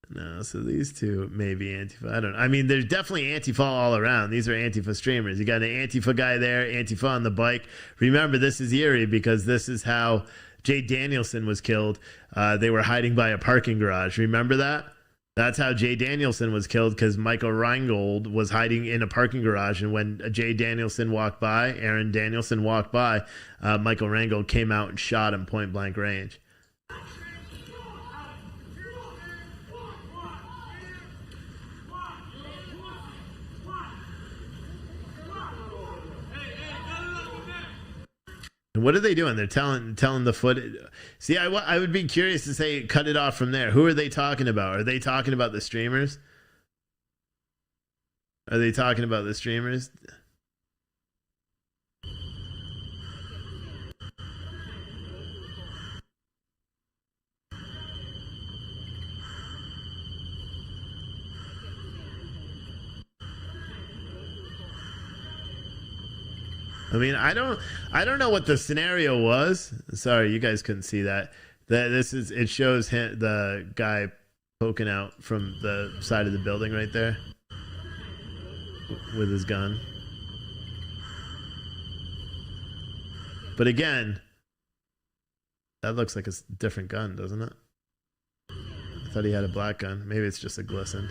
No, so these two may be Antifa. I don't know. I mean, there's definitely Antifa all around. These are Antifa streamers. You got an Antifa guy there, Antifa on the bike. Remember, this is eerie because this is how Jay Danielson was killed. They were hiding by a parking garage. Remember that? That's how Jay Danielson was killed, because Michael Reingold was hiding in a parking garage. And when Jay Danielson walked by, Aaron Danielson walked by, Michael Reingold came out and shot him point blank range. And what are they doing? They're telling the footage. See, I would be curious to say, cut it off from there. Who are they talking about? Are they talking about the streamers? Are they talking about the streamers? I mean, I don't know what the scenario was. Sorry, you guys couldn't see that. It shows the guy poking out from the side of the building right there with his gun. But again, that looks like a different gun, doesn't it? I thought he had a black gun. Maybe it's just a glisten.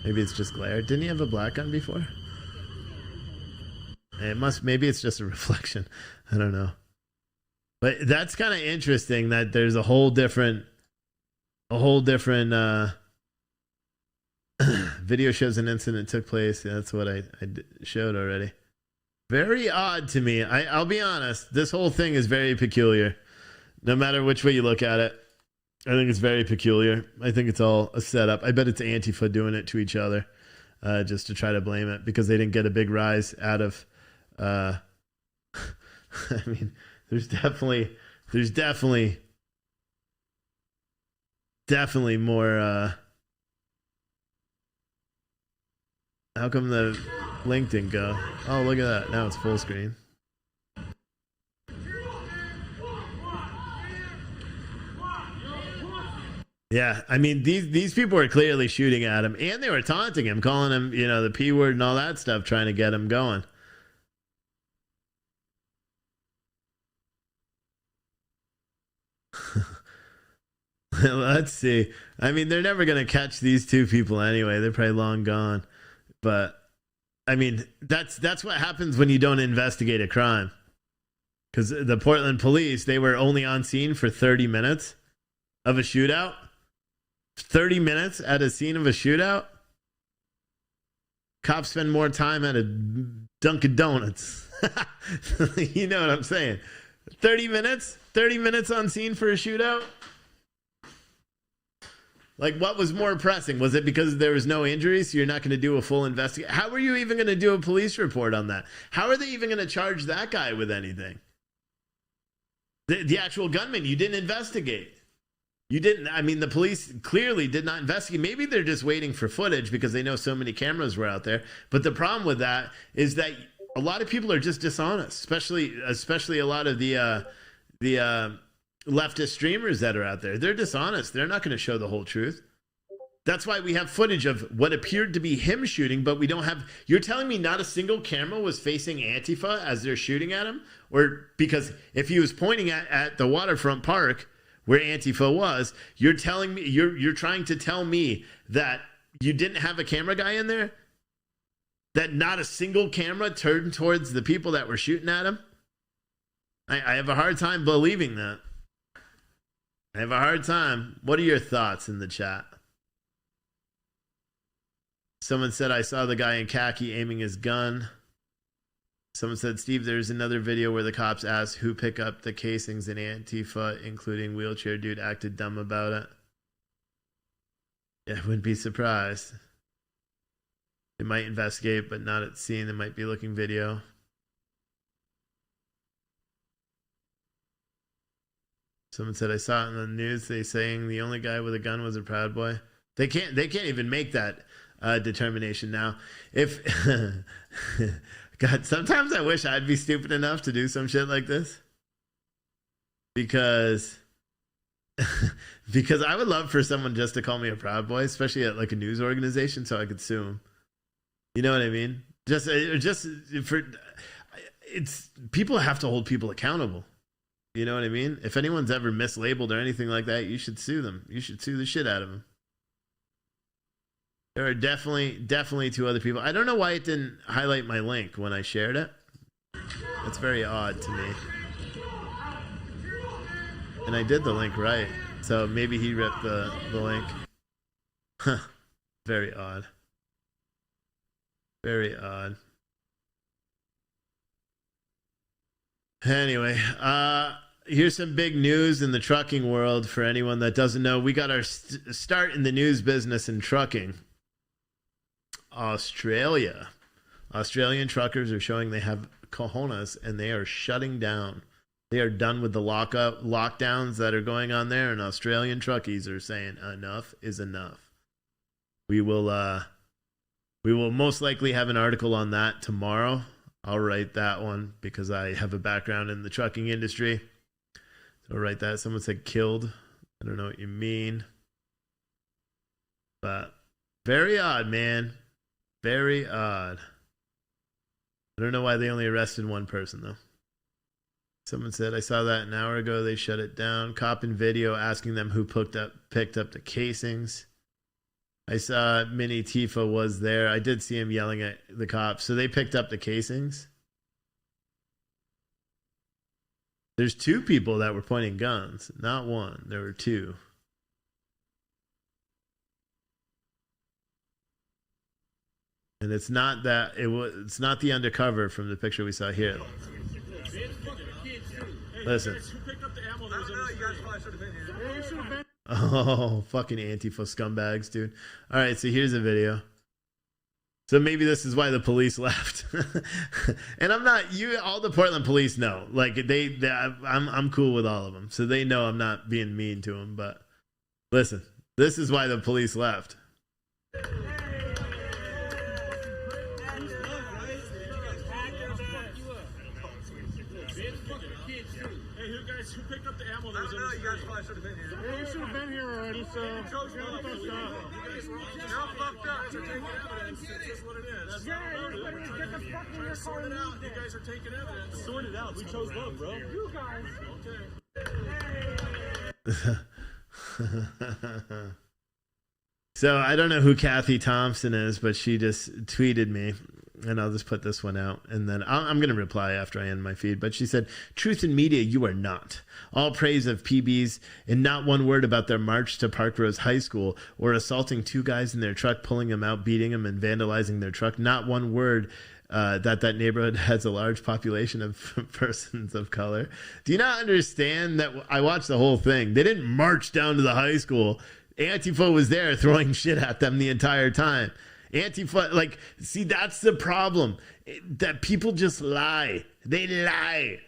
Maybe it's just glare. Didn't he have a black gun before? Maybe it's just a reflection. I don't know. But that's kind of interesting that there's a whole different video shows an incident took place. Yeah, that's what I showed already. Very odd to me. I'll be honest. This whole thing is very peculiar. No matter which way you look at it, I think it's very peculiar. I think it's all a setup. I bet it's Antifa doing it to each other, just to try to blame it because they didn't get a big rise out of. I mean, there's definitely more. How come the link didn't go? Oh, look at that! Now it's full screen. Yeah, I mean these people were clearly shooting at him, and they were taunting him, calling him, the P word and all that stuff, trying to get him going. Let's see. I mean, they're never going to catch these two people anyway. They're probably long gone. But I mean, that's what happens when you don't investigate a crime. Because the Portland police, they were only on scene for 30 minutes of a shootout. 30 minutes at a scene of a shootout. Cops spend more time at a Dunkin' Donuts. You know what I'm saying? 30 minutes? 30 minutes on scene for a shootout? Like, what was more pressing? Was it because there was no injuries, so you're not going to do a full investigation? How are you even going to do a police report on that? How are they even going to charge that guy with anything? The actual gunman, you didn't investigate. You didn't. I mean, the police clearly did not investigate. Maybe they're just waiting for footage because they know so many cameras were out there. But the problem with that is that a lot of people are just dishonest, especially a lot of the leftist streamers that are out there. They're dishonest. They're not going to show the whole truth. That's why we have footage of what appeared to be him shooting, but we don't have. You're telling me not a single camera was facing Antifa as they're shooting at him? Or because if he was pointing at the waterfront park where Antifa was. You're telling me, you're trying to tell me that you didn't have a camera guy in there? That not a single camera turned towards the people that were shooting at him? I have a hard time believing that. I have a hard time. What are your thoughts in the chat? Someone said, I saw the guy in khaki aiming his gun. Someone said, Steve, there's another video where the cops asked who picked up the casings in Antifa, including wheelchair dude acted dumb about it. Yeah, I wouldn't be surprised. They might investigate, but not at scene. They might be looking video. Someone said, I saw it in the news. They saying the only guy with a gun was a Proud Boy. They can't even make that determination now. If God, sometimes I wish I'd be stupid enough to do some shit like this, because I would love for someone just to call me a Proud Boy, especially at like a news organization, so I could sue them. You know what I mean? Just for it's people have to hold people accountable. You know what I mean? If anyone's ever mislabeled or anything like that, you should sue them. You should sue the shit out of them. There are definitely two other people. I don't know why it didn't highlight my link when I shared it. It's very odd to me. And I did the link right. So maybe he ripped the link. Huh. Very odd. Very odd. Anyway, here's some big news in the trucking world for anyone that doesn't know. We got our start in the news business in trucking. Australian truckers are showing they have cojones and they are shutting down. They are done with the lockdowns that are going on there, and Australian truckies are saying enough is enough. We will most likely have an article on that tomorrow. I'll write that one because I have a background in the trucking industry. So I'll write that. Someone said killed. I don't know what you mean. But very odd, man. Very odd. I don't know why they only arrested one person, though. Someone said, I saw that an hour ago. They shut it down. Cop in video asking them who picked up the casings. I saw Mini Tifa was there. I did see him yelling at the cops. So they picked up the casings. There's two people that were pointing guns, not one. There were two. And it's not that it's not the undercover from the picture we saw here. Listen. Oh, fucking Antifa scumbags, dude. All right, so here's a video. So maybe this is why the police left. And I'm not, all the Portland police know. Like, I'm cool with all of them. So they know I'm not being mean to them. But listen, this is why the police left. Who picked up the ammo that was in the street? You guys probably should have been here. Yeah, you should have been here already, so... You're all fucked up. You're taking evidence. It's just what it is. Yeah, everybody get the fuck in your car and leave. You guys are taking evidence. Sort it out. We chose love, bro. You guys. Okay. So I don't know who Kathy Thompson is, but she just tweeted me. And I'll just put this one out, and then I'm going to reply after I end my feed. But she said, truth in media, you are not. All praise of PBs and not one word about their march to Park Rose High School or assaulting two guys in their truck, pulling them out, beating them, and vandalizing their truck. Not one word that neighborhood has a large population of persons of color. Do you not understand that? I watched the whole thing. They didn't march down to the high school. Antifa was there throwing shit at them the entire time. Antifa, like, see, that's the problem. That people just lie. They lie.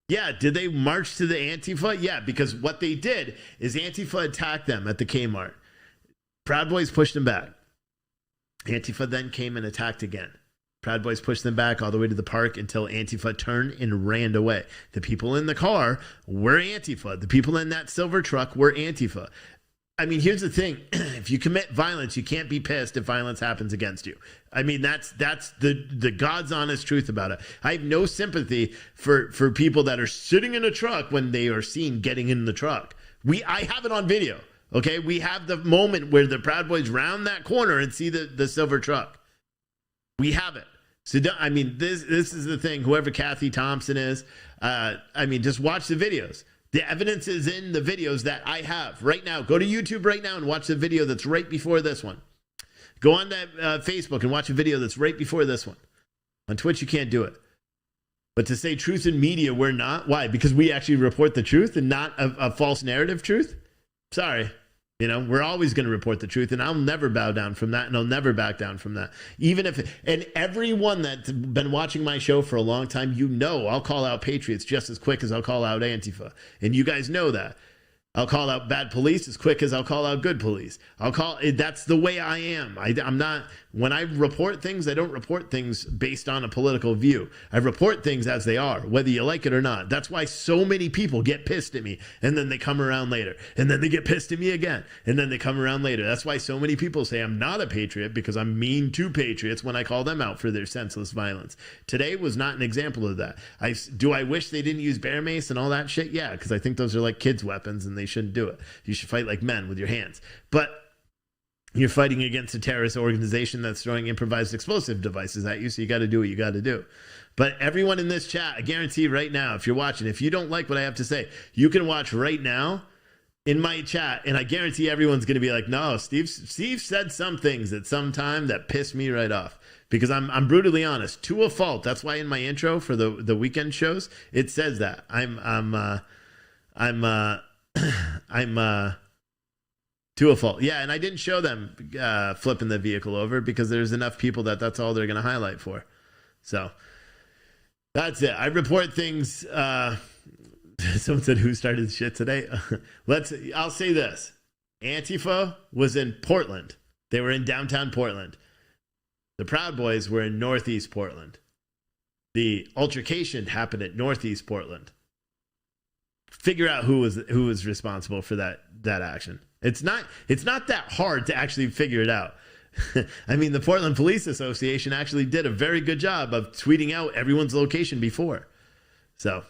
Yeah, did they march to the Antifa? Yeah, because what they did is Antifa attacked them at the Kmart. Proud Boys pushed them back. Antifa then came and attacked again. Proud Boys pushed them back all the way to the park until Antifa turned and ran away. The people in the car were Antifa. The people in that silver truck were Antifa. I mean, here's the thing. If you commit violence, you can't be pissed if violence happens against you. I mean, that's the God's honest truth about it. I have no sympathy for people that are sitting in a truck when they are seen getting in the truck. I have it on video. Okay, we have the moment where the Proud Boys round that corner and see the silver truck. We have it. So I mean, this is the thing. Whoever Kathy Thompson is, I mean, just watch the videos. The evidence is in the videos that I have right now. Go to YouTube right now and watch the video that's right before this one. Go on to Facebook and watch a video that's right before this one. On Twitch, you can't do it. But to say truth in media, we're not. Why? Because we actually report the truth and not a false narrative truth? Sorry. You know, we're always going to report the truth, and I'll never bow down from that, and I'll never back down from that. Even if, and everyone that's been watching my show for a long time, you know I'll call out patriots just as quick as I'll call out Antifa. And you guys know that. I'll call out bad police as quick as I'll call out good police. That's the way I am. I'm not, when I report things, I don't report things based on a political view. I report things as they are, whether you like it or not. That's why so many people get pissed at me, and then they come around later, and then they get pissed at me again, and then they come around later. That's why so many people say I'm not a patriot, because I'm mean to patriots when I call them out for their senseless violence. Today was not an example of that. Do I wish they didn't use bear mace and all that shit? Yeah, because I think those are like kids' weapons, and they shouldn't do it. You should fight like men with your hands. But you're fighting against a terrorist organization that's throwing improvised explosive devices at you, so you got to do what you got to do. But everyone in this chat, I guarantee right now, if you're watching, if you don't like what I have to say, you can watch right now in my chat, and I guarantee everyone's going to be like, no, Steve said some things at some time that pissed me right off. Because I'm brutally honest, to a fault. That's why in my intro for the weekend shows, it says that. I'm to a fault. Yeah, and I didn't show them flipping the vehicle over because there's enough people that's all they're going to highlight for. So that's it. I report things. Someone said, who started the shit today? I'll say this. Antifa was in Portland. They were in downtown Portland. The Proud Boys were in Northeast Portland. The altercation happened at Northeast Portland. Figure out who was responsible for that action. It's not that hard to actually figure it out. I mean, the Portland Police Association actually did a very good job of tweeting out everyone's location before. So,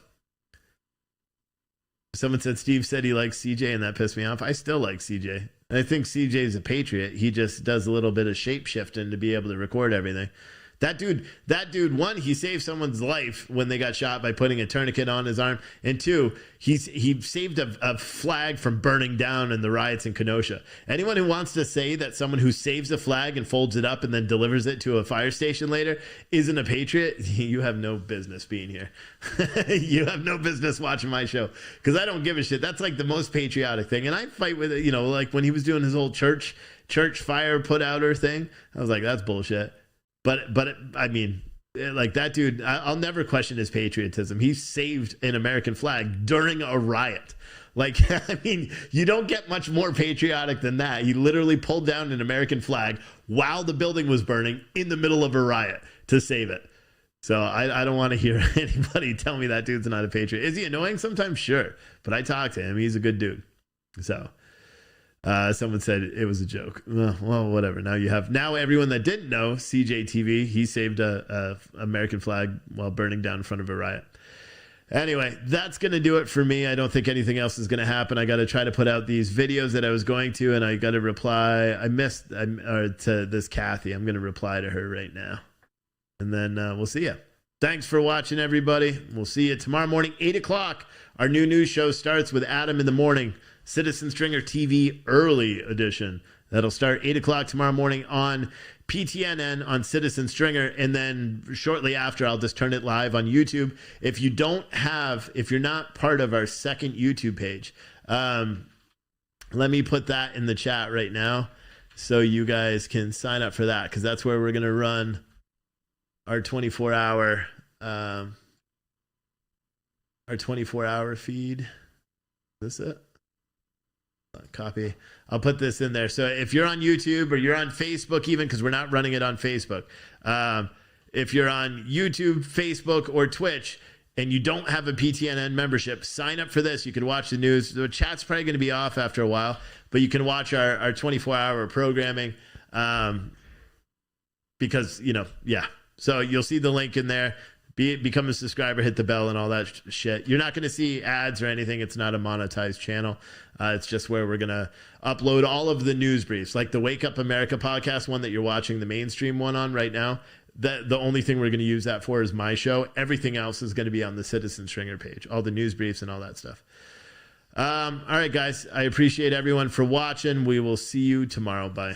someone said Steve said he likes CJ, and that pissed me off. I still like CJ. I think CJ is a patriot. He just does a little bit of shape shifting to be able to record everything. That dude, one, he saved someone's life when they got shot by putting a tourniquet on his arm. And two, he saved a flag from burning down in the riots in Kenosha. Anyone who wants to say that someone who saves a flag and folds it up and then delivers it to a fire station later isn't a patriot, you have no business being here. You have no business watching my show, because I don't give a shit. That's like the most patriotic thing. And I fight with it, like when he was doing his whole church fire put outer thing. I was like, that's bullshit. But I mean, like that dude, I'll never question his patriotism. He saved an American flag during a riot. Like, I mean, you don't get much more patriotic than that. He literally pulled down an American flag while the building was burning in the middle of a riot to save it. So I don't want to hear anybody tell me that dude's not a patriot. Is he annoying sometimes? Sure. But I talk to him. He's a good dude. So someone said it was a joke. Well, whatever. Now everyone that didn't know, CJTV, he saved a American flag while burning down in front of a riot. Anyway, that's going to do it for me. I don't think anything else is going to happen. I got to try to put out these videos that I was going to, and I got to reply. I missed to this Kathy. I'm going to reply to her right now. And then we'll see you. Thanks for watching, everybody. We'll see you tomorrow morning, 8 o'clock. Our new news show starts with Adam in the morning. Citizen Stringer TV early edition. That'll start 8 o'clock tomorrow morning on PTNN on Citizen Stringer. And then shortly after, I'll just turn it live on YouTube. If you're not part of our second YouTube page, let me put that in the chat right now so you guys can sign up for that, because that's where we're going to run our 24-hour feed. Is this it? Copy. I'll put this in there. So if you're on YouTube or you're on Facebook, even, because we're not running it on Facebook, if you're on YouTube, Facebook, or Twitch, and you don't have a PTNN membership, sign up for this. You can watch the news. The chat's probably going to be off after a while, but you can watch our 24-hour programming because, yeah. So you'll see the link in there. become a subscriber, hit the bell and all that shit. You're not going to see ads or anything. It's not a monetized channel. It's just where we're going to upload all of the news briefs, like the Wake Up America podcast one that you're watching the mainstream one on right now. The only thing we're going to use that for is my show. Everything else is going to be on the Citizen Stringer page, all the news briefs and all that stuff. All right, guys, I appreciate everyone for watching. We will see you tomorrow. Bye.